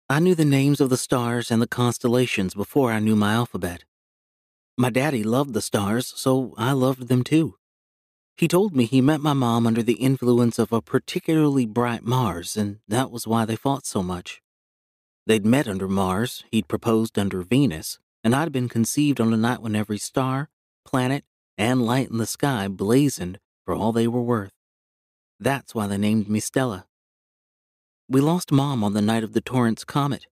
I knew the names of the stars and the constellations before I knew my alphabet. My daddy loved the stars, so I loved them too. He told me he met my mom under the influence of a particularly bright Mars, and that was why they fought so much. They'd met under Mars, he'd proposed under Venus, and I'd been conceived on a night when every star, planet, and light in the sky blazoned for all they were worth. That's why they named me Stella. We lost Mom on the night of the Torrance comet.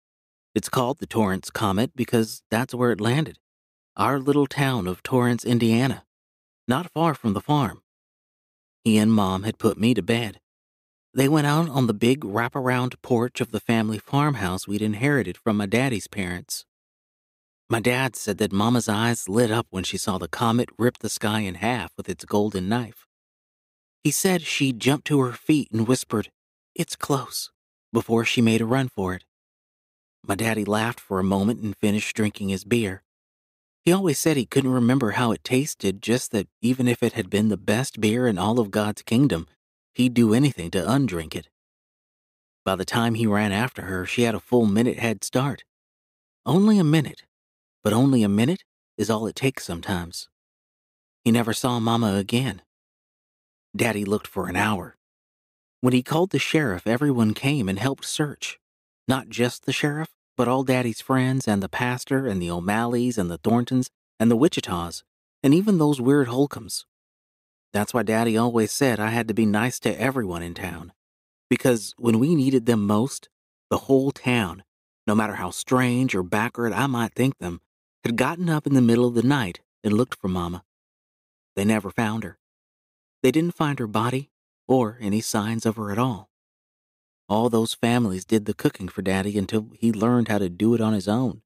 It's called the Torrance comet because that's where it landed. Our little town of Torrance, Indiana, not far from the farm. He and Mom had put me to bed. They went out on the big wraparound porch of the family farmhouse we'd inherited from my daddy's parents. My dad said that Mama's eyes lit up when she saw the comet rip the sky in half with its golden knife. He said she jumped to her feet and whispered, "It's close," before she made a run for it. My daddy laughed for a moment and finished drinking his beer. He always said he couldn't remember how it tasted, just that even if it had been the best beer in all of God's kingdom, he'd do anything to undrink it. By the time he ran after her, she had a full minute head start. Only a minute, but only a minute is all it takes sometimes. He never saw Mama again. Daddy looked for an hour. When he called the sheriff, everyone came and helped search. Not just the sheriff, but all Daddy's friends and the pastor and the O'Malleys and the Thorntons and the Wichitas and even those weird Holcombs. That's why Daddy always said I had to be nice to everyone in town. Because when we needed them most, the whole town, no matter how strange or backward I might think them, had gotten up in the middle of the night and looked for Mama. They never found her. They didn't find her body or any signs of her at all. All those families did the cooking for Daddy until he learned how to do it on his own.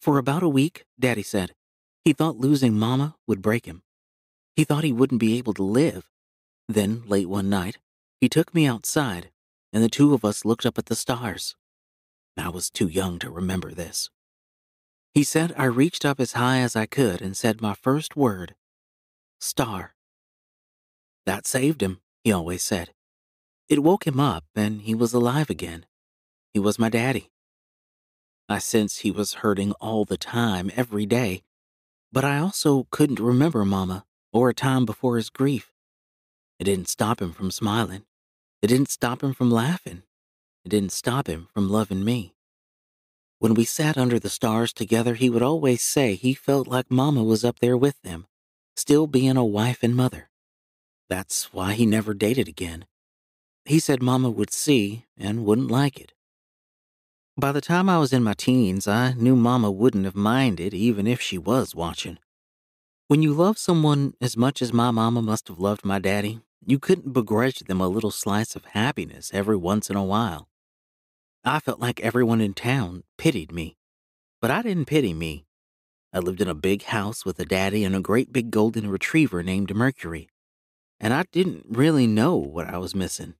For about a week, Daddy said, he thought losing Mama would break him. He thought he wouldn't be able to live. Then, late one night, he took me outside, and the two of us looked up at the stars. I was too young to remember this. He said I reached up as high as I could and said my first word, "Star." That saved him, he always said. It woke him up, and he was alive again. He was my daddy. I sensed he was hurting all the time, every day, but I also couldn't remember Mama or a time before his grief. It didn't stop him from smiling. It didn't stop him from laughing. It didn't stop him from loving me. When we sat under the stars together, he would always say he felt like Mama was up there with them, still being a wife and mother. That's why he never dated again. He said Mama would see and wouldn't like it. By the time I was in my teens, I knew Mama wouldn't have minded even if she was watching. When you love someone as much as my Mama must have loved my daddy, you couldn't begrudge them a little slice of happiness every once in a while. I felt like everyone in town pitied me, but I didn't pity me. I lived in a big house with a daddy and a great big golden retriever named Mercury, and I didn't really know what I was missing.